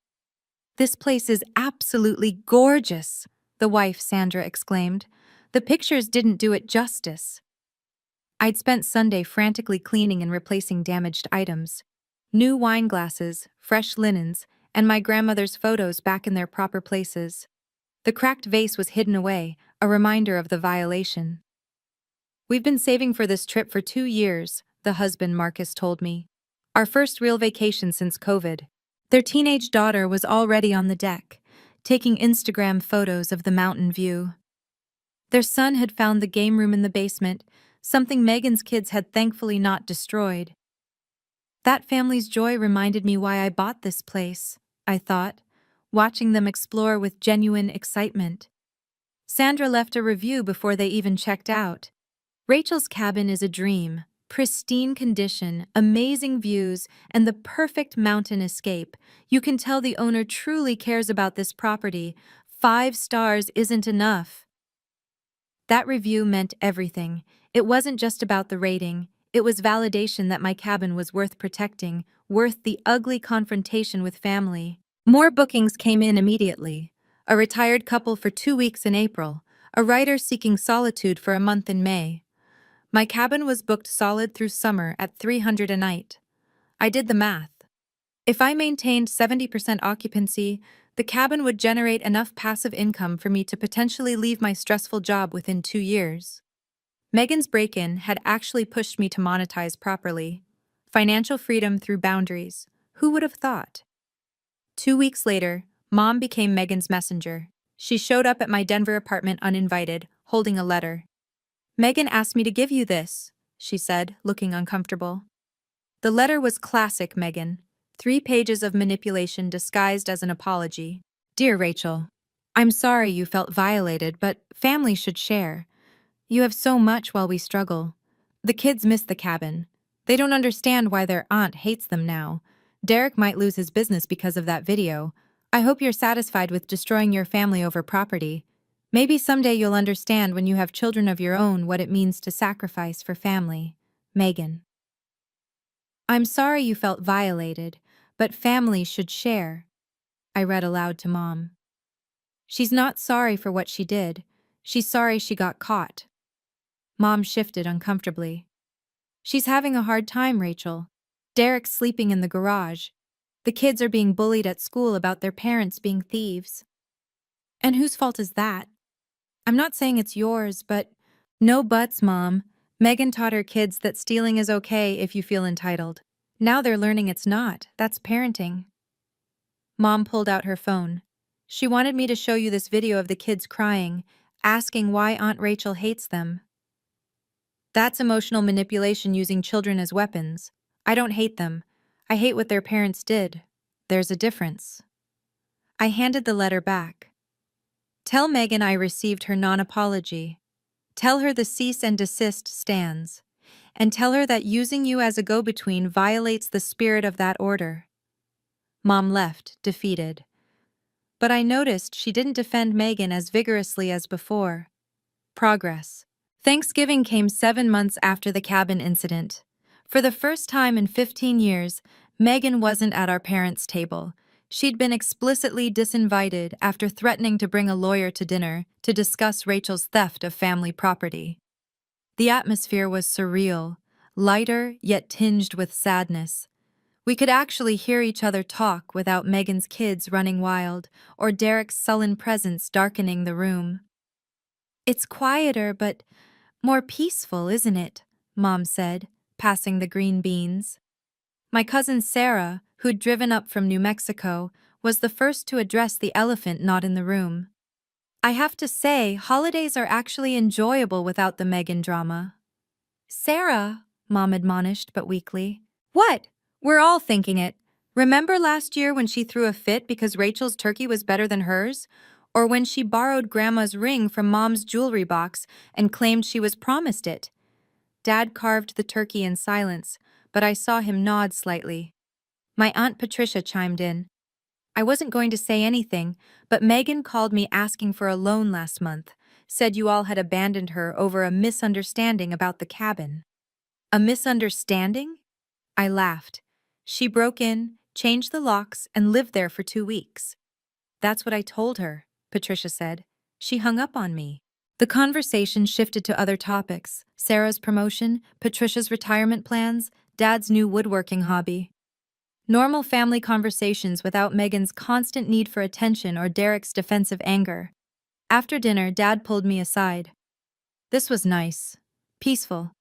This place is absolutely gorgeous, the wife Sandra exclaimed. The pictures didn't do it justice. I'd spent Sunday frantically cleaning and replacing damaged items. New wine glasses, fresh linens, and my grandmother's photos back in their proper places. The cracked vase was hidden away, a reminder of the violation. We've been saving for this trip for 2 years, the husband Marcus told me. Our first real vacation since COVID. Their teenage daughter was already on the deck, taking Instagram photos of the mountain view. Their son had found the game room in the basement, something Megan's kids had thankfully not destroyed. That family's joy reminded me why I bought this place, I thought, watching them explore with genuine excitement. Sandra left a review before they even checked out. Rachel's cabin is a dream, pristine condition, amazing views, and the perfect mountain escape. You can tell the owner truly cares about this property. 5 stars isn't enough. That review meant everything. It wasn't just about the rating, It was validation that my cabin was worth protecting, worth the ugly confrontation with family. More bookings came in immediately. A retired couple for 2 weeks in April, a writer seeking solitude for a month in May. My cabin was booked solid through summer at $300 a night. I did the math. If I maintained 70% occupancy, the cabin would generate enough passive income for me to potentially leave my stressful job within 2 years. Megan's break-in had actually pushed me to monetize properly. Financial freedom through boundaries. Who would have thought? 2 weeks later, Mom became Megan's messenger. She showed up at my Denver apartment uninvited, holding a letter. "Megan asked me to give you this," she said, looking uncomfortable. The letter was classic Megan. 3 pages of manipulation disguised as an apology. "Dear Rachel, I'm sorry you felt violated, but family should share. You have so much while we struggle. The kids miss the cabin. They don't understand why their aunt hates them now. Derek might lose his business because of that video. I hope you're satisfied with destroying your family over property. Maybe someday you'll understand when you have children of your own what it means to sacrifice for family. Megan." "I'm sorry you felt violated, but family should share," I read aloud to Mom. "She's not sorry for what she did. She's sorry she got caught." Mom shifted uncomfortably. "She's having a hard time, Rachel. Derek's sleeping in the garage. The kids are being bullied at school about their parents being thieves." "And whose fault is that?" "I'm not saying it's yours, but—" "No buts, Mom. Megan taught her kids that stealing is okay if you feel entitled. Now they're learning it's not. That's parenting." Mom pulled out her phone. "She wanted me to show you this video of the kids crying, asking why Aunt Rachel hates them." "That's emotional manipulation using children as weapons. I don't hate them. I hate what their parents did. There's a difference." I handed the letter back. "Tell Megan I received her non-apology. Tell her the cease and desist stands. And tell her that using you as a go-between violates the spirit of that order." Mom left, defeated. But I noticed she didn't defend Megan as vigorously as before. Progress. Thanksgiving came 7 months after the cabin incident. For the first time in 15 years, Megan wasn't at our parents' table. She'd been explicitly disinvited after threatening to bring a lawyer to dinner to discuss Rachel's theft of family property. The atmosphere was surreal, lighter yet tinged with sadness. We could actually hear each other talk without Megan's kids running wild or Derek's sullen presence darkening the room. "It's quieter, but more peaceful, isn't it?" Mom said, passing the green beans. My cousin Sarah, who'd driven up from New Mexico, was the first to address the elephant not in the room. "I have to say, holidays are actually enjoyable without the Megan drama." "Sarah," Mom admonished, but weakly. "What? We're all thinking it. Remember last year when she threw a fit because Rachel's turkey was better than hers? Or when she borrowed Grandma's ring from Mom's jewelry box and claimed she was promised it?" Dad carved the turkey in silence, but I saw him nod slightly. My Aunt Patricia chimed in. "I wasn't going to say anything, but Megan called me asking for a loan last month, said you all had abandoned her over a misunderstanding about the cabin." "A misunderstanding?" I laughed. "She broke in, changed the locks, and lived there for 2 weeks." "That's what I told her," Patricia said. "She hung up on me." The conversation shifted to other topics: Sarah's promotion, Patricia's retirement plans, Dad's new woodworking hobby. Normal family conversations without Megan's constant need for attention or Derek's defensive anger. After dinner, Dad pulled me aside. "This was nice. Peaceful.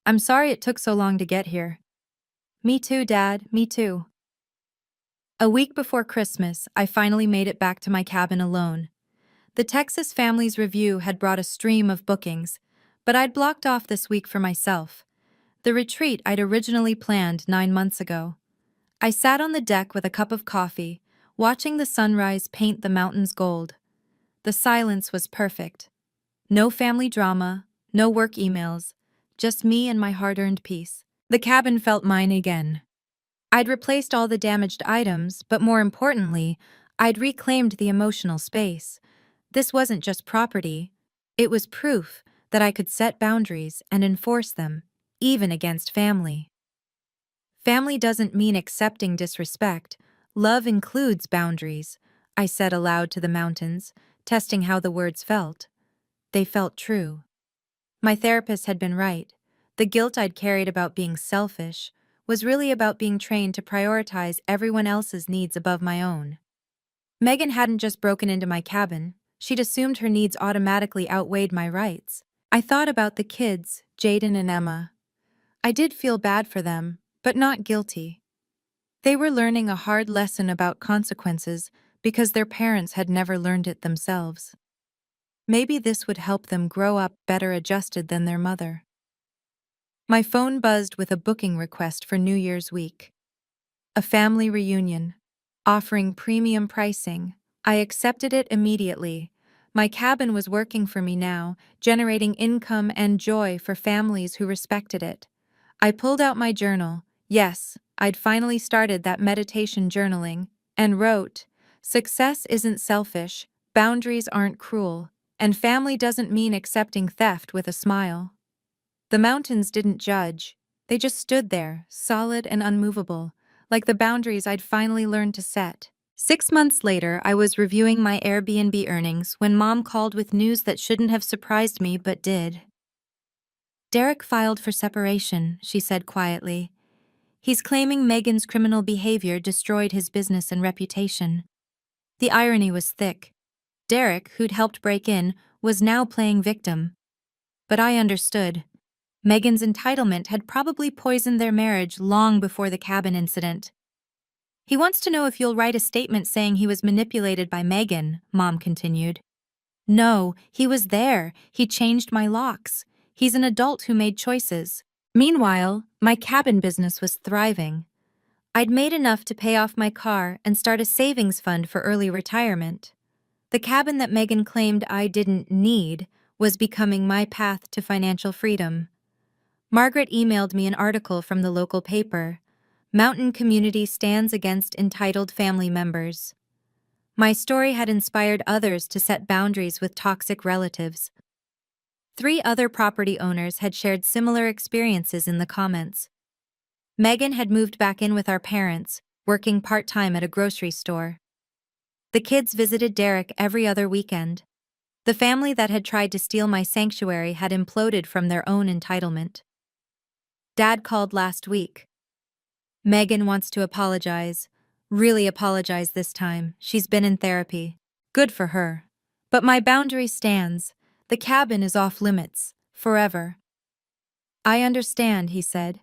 I'm sorry it took so long to get here." "Me too, Dad, me too." A week before Christmas, I finally made it back to my cabin alone. The Texas Families Review had brought a stream of bookings, but I'd blocked off this week for myself. The retreat I'd originally planned 9 months ago. I sat on the deck with a cup of coffee, watching the sunrise paint the mountains gold. The silence was perfect. No family drama, no work emails, just me and my hard-earned peace. The cabin felt mine again. I'd replaced all the damaged items, but more importantly, I'd reclaimed the emotional space. This wasn't just property. It was proof that I could set boundaries and enforce them, even against family. Family doesn't mean accepting disrespect. Love includes boundaries, I said aloud to the mountains, testing how the words felt. They felt true. My therapist had been right. The guilt I'd carried about being selfish was really about being trained to prioritize everyone else's needs above my own. Megan hadn't just broken into my cabin, she'd assumed her needs automatically outweighed my rights. I thought about the kids, Jaden and Emma. I did feel bad for them, but not guilty. They were learning a hard lesson about consequences because their parents had never learned it themselves. Maybe this would help them grow up better adjusted than their mother. My phone buzzed with a booking request for New Year's week. A family reunion, offering premium pricing. I accepted it immediately. My cabin was working for me now, generating income and joy for families who respected it. I pulled out my journal. Yes, I'd finally started that meditation journaling, and wrote, "Success isn't selfish, boundaries aren't cruel, and family doesn't mean accepting theft with a smile." The mountains didn't judge. They just stood there, solid and unmovable, like the boundaries I'd finally learned to set. 6 months later, I was reviewing my Airbnb earnings when Mom called with news that shouldn't have surprised me but did. "Derek filed for separation," she said quietly. "He's claiming Megan's criminal behavior destroyed his business and reputation." The irony was thick. Derek, who'd helped break in, was now playing victim. But I understood. Megan's entitlement had probably poisoned their marriage long before the cabin incident. "He wants to know if you'll write a statement saying he was manipulated by Megan," Mom continued. "No, he was there. He changed my locks. He's an adult who made choices." Meanwhile, my cabin business was thriving. I'd made enough to pay off my car and start a savings fund for early retirement. The cabin that Megan claimed I didn't need was becoming my path to financial freedom. Margaret emailed me an article from the local paper. "Mountain Community Stands Against Entitled Family Members." My story had inspired others to set boundaries with toxic relatives. 3 other property owners had shared similar experiences in the comments. Megan had moved back in with our parents, working part-time at a grocery store. The kids visited Derek every other weekend. The family that had tried to steal my sanctuary had imploded from their own entitlement. Dad called last week. "Megan wants to apologize. Really apologize this time. She's been in therapy. Good for her. But my boundary stands. The cabin is off limits. Forever." "I understand," he said.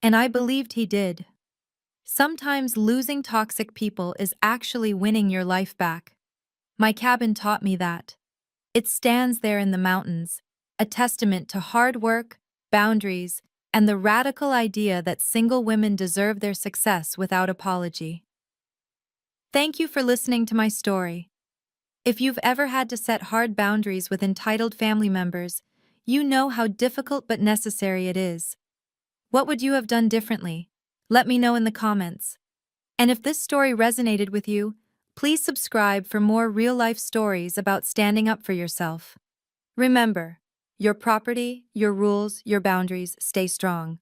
And I believed he did. Sometimes losing toxic people is actually winning your life back. My cabin taught me that. It stands there in the mountains, a testament to hard work, boundaries, and the radical idea that single women deserve their success without apology. Thank you for listening to my story. If you've ever had to set hard boundaries with entitled family members, you know how difficult but necessary it is. What would you have done differently? Let me know in the comments. And if this story resonated with you, please subscribe for more real-life stories about standing up for yourself. Remember, your property, your rules, your boundaries, stay strong.